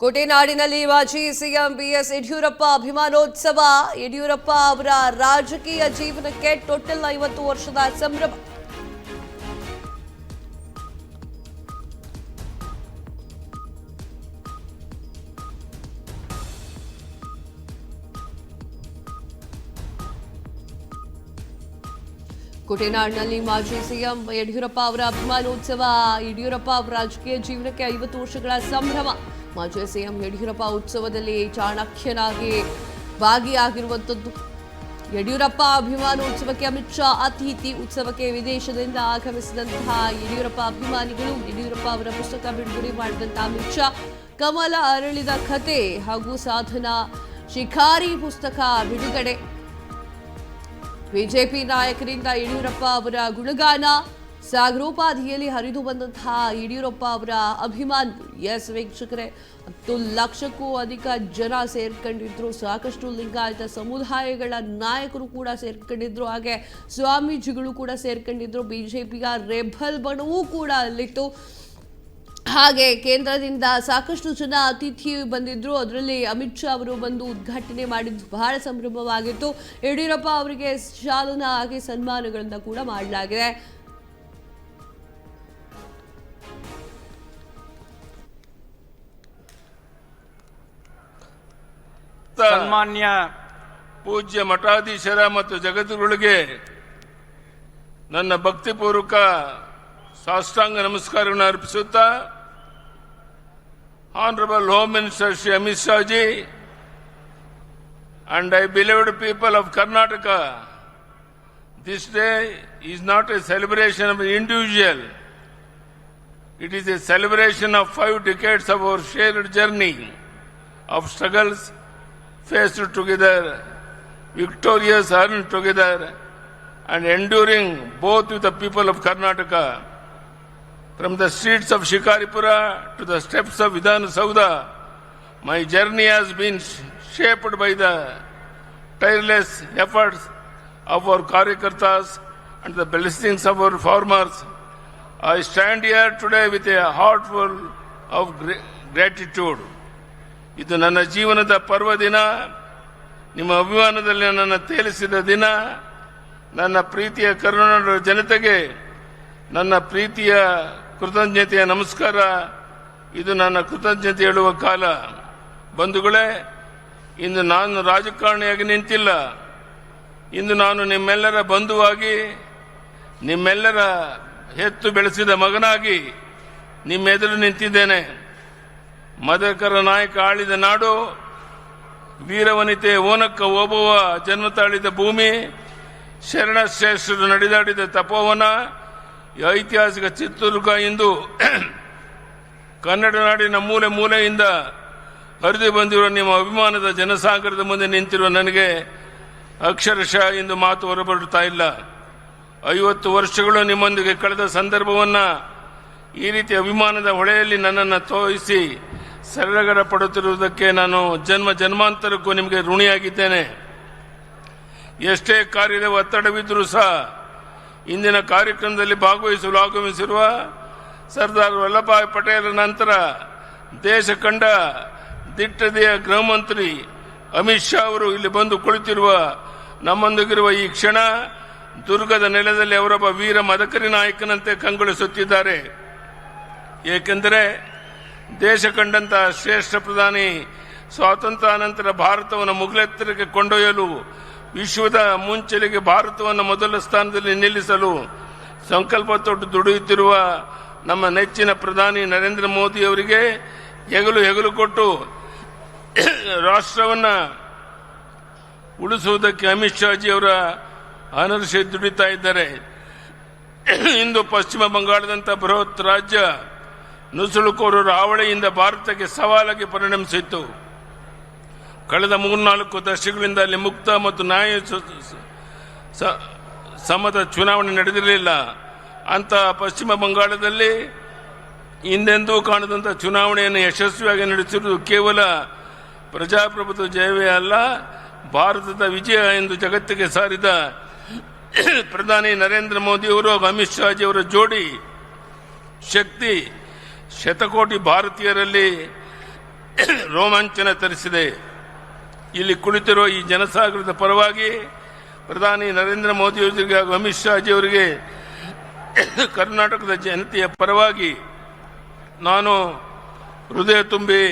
ಕೋಟೆನಾಡಿನಲ್ಲಿ ಮಾಜಿ CM BS Yediyurappa ಅಭಿಮಾನೋತ್ಸವ. Yediyurappa ಅವರ ರಾಜಕೀಯ ಜೀವನಕ್ಕೆ ಟೋಟಲ್ 50 ವರ್ಷದ ಸಂಭ್ರಮ. ಕೋಟೆನಾಡಿನಲ್ಲಿ ಮಾಜಿ ಸಿಎಂ ಯಡಿಯೂರಪ್ಪ ಅವರ ಅಭಿಮಾನೋತ್ಸವ. ಯಡಿಯೂರಪ್ಪ ಅವರ ರಾಜಕೀಯ ಜೀವನಕ್ಕೆ 50 ವರ್ಷಗಳ ಸಂಭ್ರಮ. ಮಾಜಿ ಸಿಎಂ ಯಡಿಯೂರಪ್ಪ ಉತ್ಸವದಲ್ಲಿ ಚಾಣಕ್ಯನಾಗಿ ಭಾಗಿಯಾಗಿರುವಂಥದ್ದು. ಯಡಿಯೂರಪ್ಪ ಅಭಿಮಾನೋತ್ಸವಕ್ಕೆ ಅಮಿತ್ ಶಾ ಅತಿಥಿ. ಉತ್ಸವಕ್ಕೆ ವಿದೇಶದಿಂದ ಆಗಮಿಸಿದಂತಹ ಯಡಿಯೂರಪ್ಪ ಅಭಿಮಾನಿಗಳು. ಯಡಿಯೂರಪ್ಪ ಅವರ ಪುಸ್ತಕ ಬಿಡುಗಡೆ ಮಾಡಿದಂತಹ ಅಮಿತ್ ಶಾ ಕಮಲ ಅರಳಿದ ಕತೆ ಹಾಗೂ ಸಾಧನಾ ಶಿಖಾರಿ ಪುಸ್ತಕ ಬಿಡುಗಡೆ. ಬಿಜೆಪಿ ನಾಯಕರಿಂದ ಯಡಿಯೂರಪ್ಪ ಅವರ ಗುಣಗಾನ. ಸಾಗರೋಪಾದಿಯಲ್ಲಿ ಹರಿದು ಬಂದಂತಹ ಯಡಿಯೂರಪ್ಪ ಅವರ ಅಭಿಮಾನಿಗಳು. ಎಸ್ ವೀಕ್ಷಕರೇ, 10 ಲಕ್ಷಕ್ಕೂ ಅಧಿಕ ಜನ ಸೇರ್ಕೊಂಡಿದ್ರು. ಸಾಕಷ್ಟು ಲಿಂಗಾಯತ ಸಮುದಾಯಗಳ ನಾಯಕರು ಕೂಡ ಸೇರ್ಕೊಂಡಿದ್ರು. ಹಾಗೆ ಸ್ವಾಮೀಜಿಗಳು ಕೂಡ ಸೇರ್ಕೊಂಡಿದ್ರು. ಬಿಜೆಪಿಯ ರೆಬಲ್ ಬಣವೂ ಕೂಡ ಅಲ್ಲಿತ್ತು. ಹಾಗೆ ಕೇಂದ್ರದಿಂದ ಸಾಕಷ್ಟು ಜನ ಅತಿಥಿ ಬಂದಿದ್ರು. ಅದರಲ್ಲಿ ಅಮಿತ್ ಶಾ ಅವರು ಬಂದು ಉದ್ಘಾಟನೆ ಮಾಡಿದ್ದು ಬಹಳ ಸಂಭ್ರಮವಾಗಿತ್ತು. ಯಡಿಯೂರಪ್ಪ ಅವರಿಗೆ ಶಾಲನಾ ಹಾಗೆ ಸನ್ಮಾನಗಳನ್ನು ಕೂಡ ಮಾಡಲಾಗಿದೆ. ಸನ್ಮಾನ್ಯ ಪೂಜ್ಯ ಮಠಾಧೀಶರ ಮತ್ತು ಜಗದ್ಗುರುಗಳಿಗೆ ನನ್ನ ಭಕ್ತಿಪೂರ್ವಕ ಸಾಷ್ಟಾಂಗ ನಮಸ್ಕಾರವನ್ನು ಅರ್ಪಿಸುತ್ತಾ, Honorable Home Minister Shri Amit Shah ji and I beloved people of Karnataka, this day is not a celebration of an individual. It is a celebration of 5 decades of our shared journey of struggles faced together, victorious earned together, and enduring both with the people of Karnataka. From the streets of Shikaripura to the steps of Vidhana Saudha, my journey has been shaped by the tireless efforts of our Karyakartas and the blessings of our farmers. I stand here today with a heart full of gratitude. ಇದು ನನ್ನ ಜೀವನದ ಪರ್ವ ದಿನ. ನಿಮ್ಮ ಅಭಿಮಾನದಲ್ಲಿ ನನ್ನನ್ನು ತೇಲಿಸಿದ ದಿನ. ನನ್ನ ಪ್ರೀತಿಯ ಕರುನಾಡ ಜನತೆಗೆ ನನ್ನ ಪ್ರೀತಿಯ ಕೃತಜ್ಞತೆಯ ನಮಸ್ಕಾರ. ಇದು ನನ್ನ ಕೃತಜ್ಞತೆ ಹೇಳುವ ಕಾಲ. ಬಂಧುಗಳೇ, ಇಂದು ನಾನು ರಾಜಕಾರಣಿಯಾಗಿ ನಿಂತಿಲ್ಲ. ಇಂದು ನಾನು ನಿಮ್ಮೆಲ್ಲರ ಬಂಧುವಾಗಿ, ನಿಮ್ಮೆಲ್ಲರ ಹೆತ್ತು ಬೆಳೆಸಿದ ಮಗನಾಗಿ ನಿಮ್ಮೆದುರು ನಿಂತಿದ್ದೇನೆ. ಮದಕರ ನಾಯಕ ಆಳಿದ ನಾಡು, ವೀರವನಿತೆ ಓನಕ್ಕ ಓಬವ್ವ ಜನ್ಮ ತಾಳಿದ ಭೂಮಿ, ಶರಣಶ್ರೇಷ್ಠರು ನಡೆದಾಡಿದ ತಪೋವನ, ಐತಿಹಾಸಿಕ ಚಿತ್ರದುರ್ಗ ಇಂದು ಕನ್ನಡ ನಾಡಿನ ಮೂಲೆ ಮೂಲೆಯಿಂದ ಹರಿದು ಬಂದಿರುವ ನಿಮ್ಮ ಅಭಿಮಾನದ ಜನಸಾಗರದ ಮುಂದೆ ನಿಂತಿರುವ ನನಗೆ ಅಕ್ಷರಶಃ ಇಂದು ಮಾತು ಹೊರಬರುತ್ತಾ ಇಲ್ಲ. 50 ವರ್ಷಗಳು ನಿಮ್ಮೊಂದಿಗೆ ಕಳೆದ ಸಂದರ್ಭವನ್ನು ಈ ರೀತಿ ಅಭಿಮಾನದ ಹೊಳೆಯಲ್ಲಿ ನನ್ನನ್ನು ತೋರಿಸಿ ಸರಳಗರ ಪಡುತ್ತಿರುವುದಕ್ಕೆ ನಾನು ಜನ್ಮಾಂತರಕ್ಕೂ ನಿಮಗೆ ಋಣಿಯಾಗಿದ್ದೇನೆ. ಎಷ್ಟೇ ಕಾರ್ಯದ ಒತ್ತಡವಿದ್ದರೂ ಸಹ ಇಂದಿನ ಕಾರ್ಯಕ್ರಮದಲ್ಲಿ ಭಾಗವಹಿಸಲು ಆಗಮಿಸಿರುವ ಸರ್ದಾರ್ ವಲ್ಲಭಭಾಯ್ ಪಟೇಲ್ ನಂತರ ದೇಶ ಕಂಡ ದಿಟ್ಟದೆಯ ಗೃಹ ಮಂತ್ರಿ ಅಮಿತ್ ಶಾ ಅವರು ಇಲ್ಲಿ ಬಂದು ಕುಳಿತಿರುವ ನಮ್ಮೊಂದಿಗಿರುವ ಈ ಕ್ಷಣ ದುರ್ಗದ ನೆಲದಲ್ಲಿ ಅವರೊಬ್ಬ ವೀರ ಮದಕರಿ ನಾಯಕನಂತೆ ಕಂಗೊಳಿಸುತ್ತಿದ್ದಾರೆ. ಏಕೆಂದರೆ ದೇಶ ಕಂಡಂತಹ ಶ್ರೇಷ್ಠ ಪ್ರಧಾನಿ ಸ್ವಾತಂತ್ರ್ಯಾನಂತರ ಭಾರತವನ್ನು ಮುಗಿಲೆತ್ತರಕ್ಕೆ ಕೊಂಡೊಯ್ಯಲು, ವಿಶ್ವದ ಮುಂಚೆಲೆಗೆ ಭಾರತವನ್ನು ಮೊದಲ ಸ್ಥಾನದಲ್ಲಿ ನಿಲ್ಲಿಸಲು ಸಂಕಲ್ಪ ತೊಟ್ಟು ದುಡಿಯುತ್ತಿರುವ ನಮ್ಮ ನೆಚ್ಚಿನ ಪ್ರಧಾನಿ ನರೇಂದ್ರ ಮೋದಿ ಅವರಿಗೆ ಹೆಗಲು ಕೊಟ್ಟು ರಾಷ್ಟ್ರವನ್ನು ಉಳಿಸುವುದಕ್ಕೆ ಅಮಿತ್ ಶಾಜಿ ಅವರ ಅನರ್ಷೆ ದುಡಿತಾ ಇದ್ದಾರೆ. ಇಂದು ಪಶ್ಚಿಮ ಬಂಗಾಳದಂಥ ಬೃಹತ್ ರಾಜ್ಯ ನುಸುಳುಕೋರರ ಹಾವಳಿಯಿಂದ ಭಾರತಕ್ಕೆ ಸವಾಲಾಗಿ ಪರಿಣಮಿಸಿತ್ತು. ಕಳೆದ 3-4 ದಶಕಗಳಿಂದ ಅಲ್ಲಿ ಮುಕ್ತ ಮತ್ತು ನ್ಯಾಯ ಸಮ್ಮತ ಚುನಾವಣೆ ನಡೆದಿರಲಿಲ್ಲ. ಅಂತ ಪಶ್ಚಿಮ ಬಂಗಾಳದಲ್ಲಿ ಹಿಂದೆಂದೂ ಕಾಣದಂಥ ಚುನಾವಣೆಯನ್ನು ಯಶಸ್ವಿಯಾಗಿ ನಡೆಸಿರುವುದು ಕೇವಲ ಪ್ರಜಾಪ್ರಭುತ್ವ ಜಯವೇ ಅಲ್ಲ, ಭಾರತದ ವಿಜಯ ಎಂದು ಜಗತ್ತಿಗೆ ಸಾರಿದ ಪ್ರಧಾನಿ ನರೇಂದ್ರ ಮೋದಿ ಅವರು ಅಮಿತ್ ಶಾಜಿ ಅವರ ಜೋಡಿ ಶಕ್ತಿ ಶತಕೋಟಿ ಭಾರತೀಯರಲ್ಲಿ ರೋಮಾಂಚನ ತರಿಸಿದೆ. ಇಲ್ಲಿ ಕುಳಿತಿರುವ ಈ ಜನಸಾಗರದ ಪರವಾಗಿ ಪ್ರಧಾನಿ ನರೇಂದ್ರ ಮೋದಿಯವರಿಗೆ ಹಾಗೂ ಅಮಿತ್ ಶಾ ಅವರಿಗೆ ಕರ್ನಾಟಕದ ಜನತೆಯ ಪರವಾಗಿ ನಾನು ಹೃದಯ ತುಂಬಿ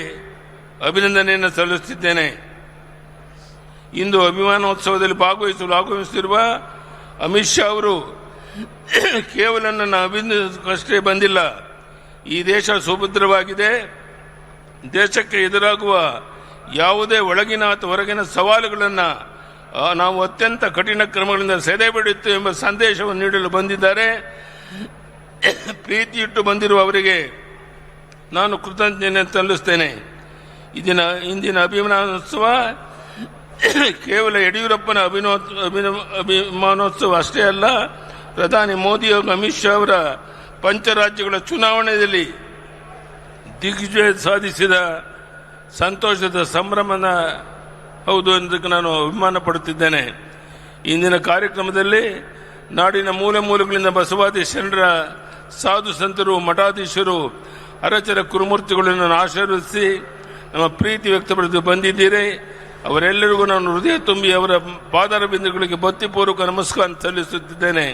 ಅಭಿನಂದನೆಯನ್ನು ಸಲ್ಲಿಸುತ್ತಿದ್ದೇನೆ. ಇಂದು ಅಭಿಮಾನೋತ್ಸವದಲ್ಲಿ ಭಾಗವಹಿಸಲು ಆಗಮಿಸುತ್ತಿರುವ ಅಮಿತ್ ಶಾ ಅವರು ಕೇವಲ ನನ್ನ ಅಭಿನಂದನೆಗಷ್ಟೇ ಬಂದಿಲ್ಲ. ಈ ದೇಶ ಸುಭದ್ರವಾಗಿದೆ. ದೇಶಕ್ಕೆ ಎದುರಾಗುವ ಯಾವುದೇ ಒಳಗಿನ ಅಥವಾ ಹೊರಗಿನ ಸವಾಲುಗಳನ್ನು ನಾವು ಅತ್ಯಂತ ಕಠಿಣ ಕ್ರಮಗಳಿಂದ ಸೆದೆಬಿಡುತ್ತೇವೆ ಎಂಬ ಸಂದೇಶವನ್ನು ನೀಡಲು ಬಂದಿದ್ದಾರೆ. ಪ್ರೀತಿಯಿಟ್ಟು ಬಂದಿರುವ ಅವರಿಗೆ ನಾನು ಕೃತಜ್ಞತೆ ಸಲ್ಲಿಸುತ್ತೇನೆ. ಇಂದಿನ ಅಭಿಮಾನೋತ್ಸವ ಕೇವಲ ಯಡಿಯೂರಪ್ಪನ ಅಭಿಮಾನೋತ್ಸವ ಅಷ್ಟೇ ಅಲ್ಲ, ಪ್ರಧಾನಿ ಮೋದಿ ಹಾಗೂ ಅಮಿತ್ ಶಾ ಅವರ ಪಂಚರಾಜ್ಯಗಳ ಚುನಾವಣೆಯಲ್ಲಿ ದಿಗ್ವಿಜಯ ಸಾಧಿಸಿದ ಸಂತೋಷದ ಸಂಭ್ರಮದ ಹೌದು ಎಂದು ನಾನು ಅಭಿಮಾನ ಪಡುತ್ತಿದ್ದೇನೆ. ಇಂದಿನ ಕಾರ್ಯಕ್ರಮದಲ್ಲಿ ನಾಡಿನ ಮೂಲೆ ಮೂಲೆಗಳಿಂದ ಬಸವಾದಿ ಶರಣರ ಸಾಧು ಸಂತರು, ಮಠಾಧೀಶರು, ಅರಚರ ಕುರುಮೂರ್ತಿಗಳನ್ನು ಆಶೀರ್ವದಿಸಿ ನಮ್ಮ ಪ್ರೀತಿ ವ್ಯಕ್ತಪಡಿಸಿ ಬಂದಿದ್ದೀರಿ. ಅವರೆಲ್ಲರಿಗೂ ನಾನು ಹೃದಯ ತುಂಬಿ ಅವರ ಪಾದಾರ ಬಿಂದುಗಳಿಗೆ ಭಕ್ತಿಪೂರ್ವಕ ನಮಸ್ಕಾರ ಸಲ್ಲಿಸುತ್ತಿದ್ದೇನೆ.